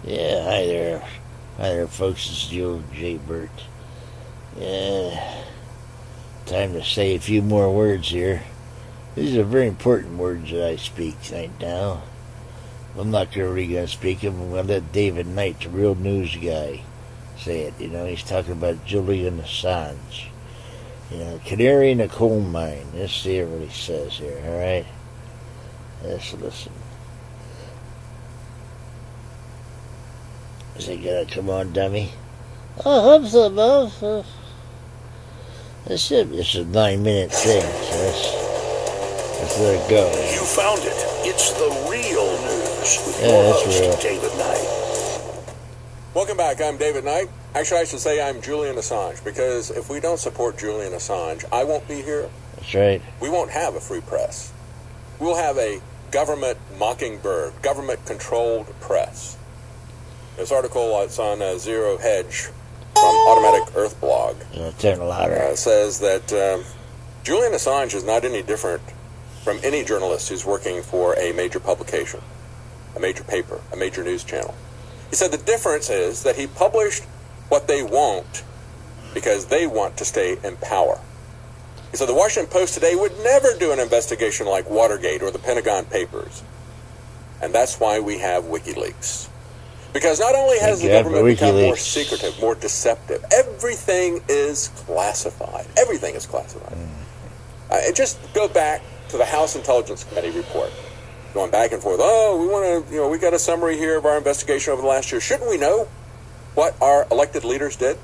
Yeah, hi there. Hi there, folks. It's Joe J. Burt. Yeah, time to say a few more words here. These are very important words that I speak right now. I'm not really going to speak them. I'm going to let David Knight, the real news guy, say it. You know, he's talking about Julian Assange. You know, canary in a coal mine. Let's see what he says here, all right? Let's listen. Is it gonna come on, dummy? I hope so, boss. It's a 9-minute thing, so let's let it go. You found it. It's the real news with Yeah, your that's host, real. David Knight. Welcome back. I'm David Knight. Actually, I should say I'm Julian Assange, because if we don't support Julian Assange, I won't be here. That's right. We won't have a free press. We'll have a government mockingbird, government-controlled press. This article, it's on Zero Hedge from Automatic Earth blog. Turn it louder. Says that Julian Assange is not any different from any journalist who's working for a major publication, a major paper, a major news channel. He said the difference is that he published what they won't because they want to stay in power. He said the Washington Post today would never do an investigation like Watergate or the Pentagon Papers. And that's why we have WikiLeaks. Because not only has the government become more secretive, more deceptive, everything is classified. Everything is classified. Just go back to the House Intelligence Committee report. Going back and forth. Oh, we want to, we got a summary here of our investigation over the last year. Shouldn't we know what our elected leaders did?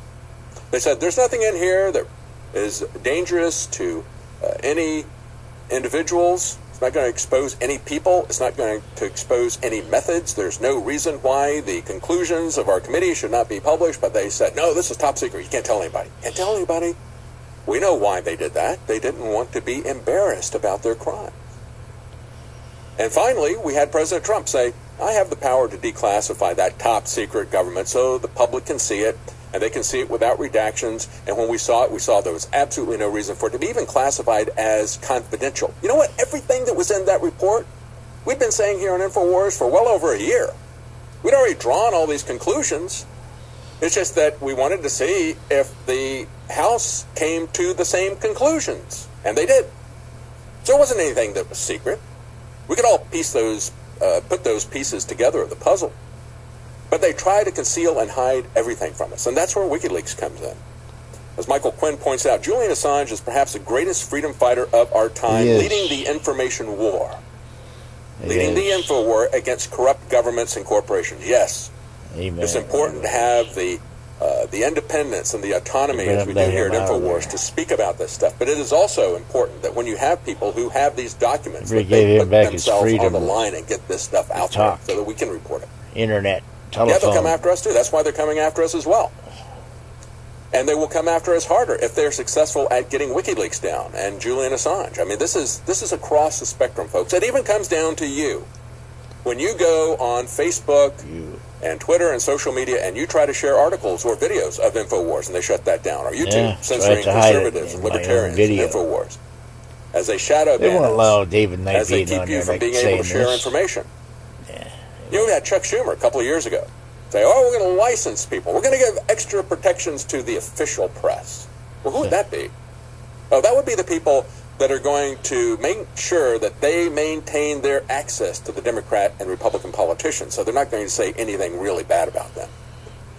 They said there's nothing in here that is dangerous to any individuals. It's not going to expose any people. It's not going to expose any methods. There's no reason why the conclusions of our committee should not be published. But they said, no, this is top secret. You can't tell anybody. Can't tell anybody. We know why they did that. They didn't want to be embarrassed about their crime. And finally, we had President Trump say, I have the power to declassify that top secret government so the public can see it, and they can see it without redactions. And when we saw it, we saw there was absolutely no reason for it to be even classified as confidential. You know what? Everything that was in that report, we'd been saying here on InfoWars for well over a year. We'd already drawn all these conclusions. It's just that we wanted to see if the House came to the same conclusions, and they did. So it wasn't anything that was secret. We could all put those pieces together of the puzzle. But they try to conceal and hide everything from us. And that's where WikiLeaks comes in. As Michael Quinn points out, Julian Assange is perhaps the greatest freedom fighter of our time, leading the information war. Leading the info war against corrupt governments and corporations. Yes. Amen. It's important to have the independence and the autonomy, as we do here at InfoWars, to speak about this stuff. But it is also important that when you have people who have these documents, that they put themselves on the line and get this stuff out there so that we can report it. Internet, telephone. Yeah, they'll come after us too. That's why they're coming after us as well. And they will come after us harder if they're successful at getting WikiLeaks down and Julian Assange. I mean, this is across the spectrum, folks. It even comes down to you. When you go on Facebook and Twitter and social media and you try to share articles or videos of InfoWars and they shut that down, or YouTube censoring conservatives and libertarians and InfoWars as they shadow ban won't allow David Knight as they keep you from being able to share information. We had Chuck Schumer a couple of years ago say, we're going to license people. We're going to give extra protections to the official press. Well, who would that be? Oh, that would be the people that are going to make sure that they maintain their access to the Democrat and Republican politicians. So they're not going to say anything really bad about them.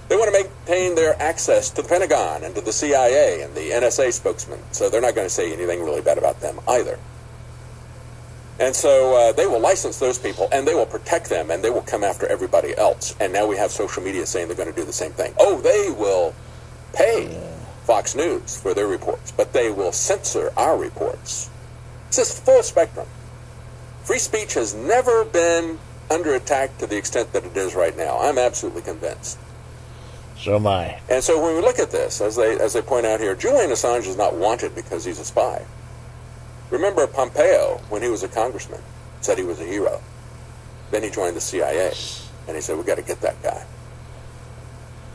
They want to maintain their access to the Pentagon and to the CIA and the NSA spokesman. So they're not going to say anything really bad about them either. And so they will license those people, and they will protect them, and they will come after everybody else. And now we have social media saying they're going to do the same thing. Oh, they will pay Fox News for their reports, but they will censor our reports. It's this full spectrum. Free speech has never been under attack to the extent that it is right now. I'm absolutely convinced. So am I. And so when we look at this, as they point out here, Julian Assange is not wanted because he's a spy. Remember Pompeo, when he was a congressman, said he was a hero. Then he joined the CIA, and he said, we've got to get that guy.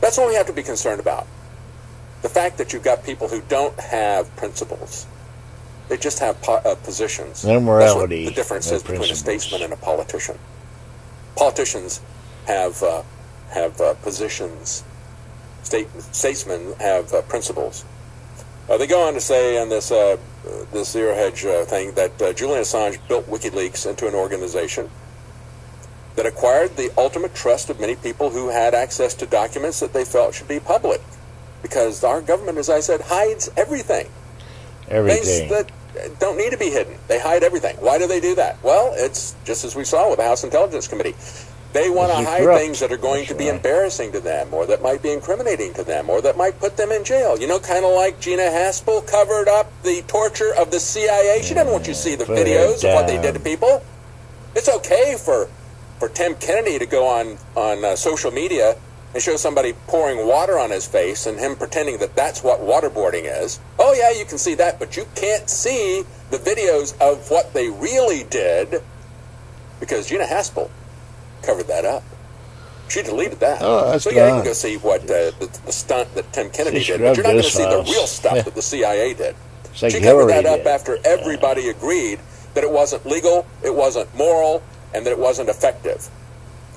That's what we have to be concerned about. The fact that you've got people who don't have principles. They just have positions. No morality. That's what the difference is between a statesman and a politician. Politicians have have positions. Statesmen have principles. They go on to say in this Zero Hedge thing that Julian Assange built WikiLeaks into an organization that acquired the ultimate trust of many people who had access to documents that they felt should be public. Because our government, as I said, hides everything. Everything. Things that don't need to be hidden. They hide everything. Why do they do that? Well, it's just as we saw with the House Intelligence Committee. They want to hide things that are going to be embarrassing to them, or that might be incriminating to them, or that might put them in jail. You know, kind of like Gina Haspel covered up the torture of the CIA. She didn't want you to see the videos of what they did to people. It's okay for Tim Kennedy to go on social media and show somebody pouring water on his face and him pretending that that's what waterboarding is. Oh, yeah, you can see that, but you can't see the videos of what they really did because Gina Haspel covered that up. She deleted that. Oh, that's so yeah, you can go see what the stunt that Tim Kennedy did, but you're not going to see the real stuff that the CIA did. Like she covered that up after everybody agreed that it wasn't legal, it wasn't moral, and that it wasn't effective.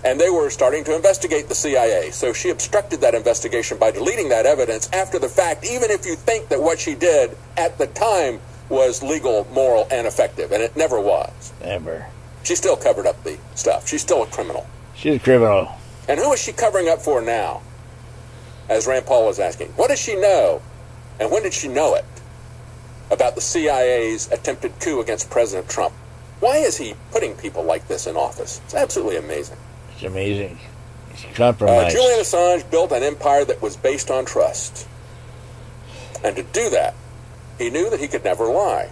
And they were starting to investigate the CIA. So she obstructed that investigation by deleting that evidence after the fact, even if you think that what she did at the time was legal, moral, and effective. And it never was. Never. She still covered up the stuff. She's still a criminal. She's a criminal. And who is she covering up for now? As Rand Paul was asking. What does she know? And when did she know it? About the CIA's attempted coup against President Trump. Why is he putting people like this in office? It's absolutely amazing. It's amazing. It's compromised. Julian Assange built an empire that was based on trust. And to do that, he knew that he could never lie.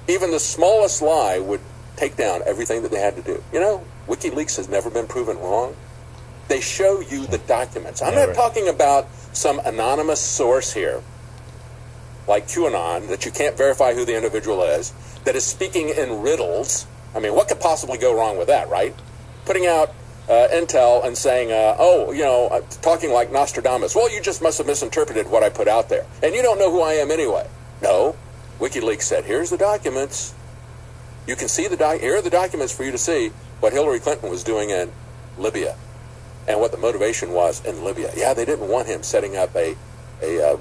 Even the smallest lie would take down everything that they had to do. You know, WikiLeaks has never been proven wrong. They show you the documents. I'm not talking about some anonymous source here, like QAnon, that you can't verify who the individual is, that is speaking in riddles. I mean, what could possibly go wrong with that, right? Putting out intel and saying, talking like Nostradamus. Well, you just must have misinterpreted what I put out there. And you don't know who I am anyway. No. WikiLeaks said, here's the documents. You can see here are the documents for you to see what Hillary Clinton was doing in Libya and what the motivation was in Libya. Yeah, they didn't want him setting up a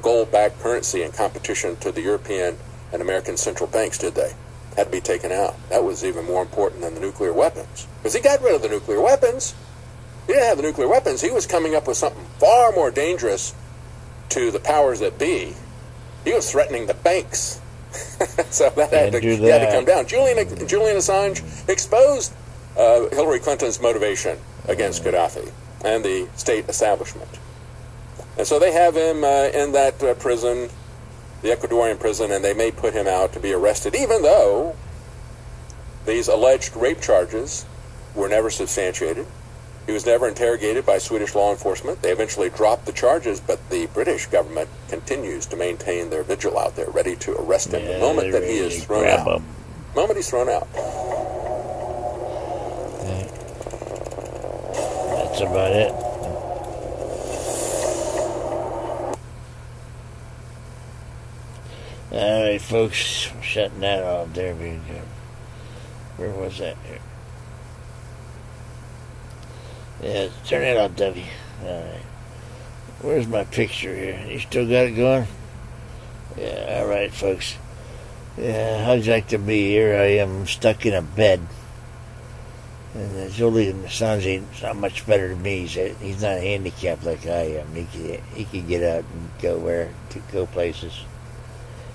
gold-backed currency in competition to the European and American central banks, did they? Had to be taken out. That was even more important than the nuclear weapons. Because he got rid of the nuclear weapons. He didn't have the nuclear weapons. He was coming up with something far more dangerous to the powers that be. He was threatening the banks. So that had to come down. Julian Assange exposed Hillary Clinton's motivation against Gaddafi and the state establishment. And so they have him in that prison, the Ecuadorian prison, and they may put him out to be arrested, even though these alleged rape charges were never substantiated. He was never interrogated by Swedish law enforcement. They eventually dropped the charges, but the British government continues to maintain their vigil out there, ready to arrest him the moment that he is thrown out. The moment he's thrown out. That's about it. All right, folks, I'm shutting that off there. Where was that? Yeah, turn it off, Debbie. All right. Where's my picture here? You still got it going? Yeah, all right, folks. Yeah, how'd you like to be? Here I am stuck in a bed. And Julian Assange ain't not much better than me. He's not handicapped like I am. He can get out and go places.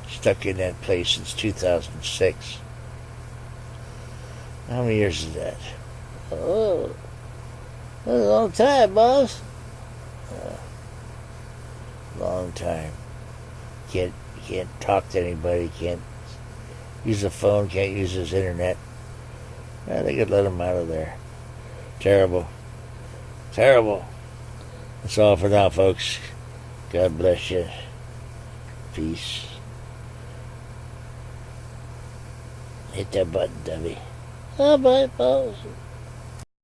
Stuck in that place since 2006. How many years is that? Oh, that's a long time, boss. Long time. Can't talk to anybody. Can't use a phone. Can't use his internet. They could let him out of there. Terrible. Terrible. That's all for now, folks. God bless you. Peace. Hit that button, Debbie. Oh, bye, boss.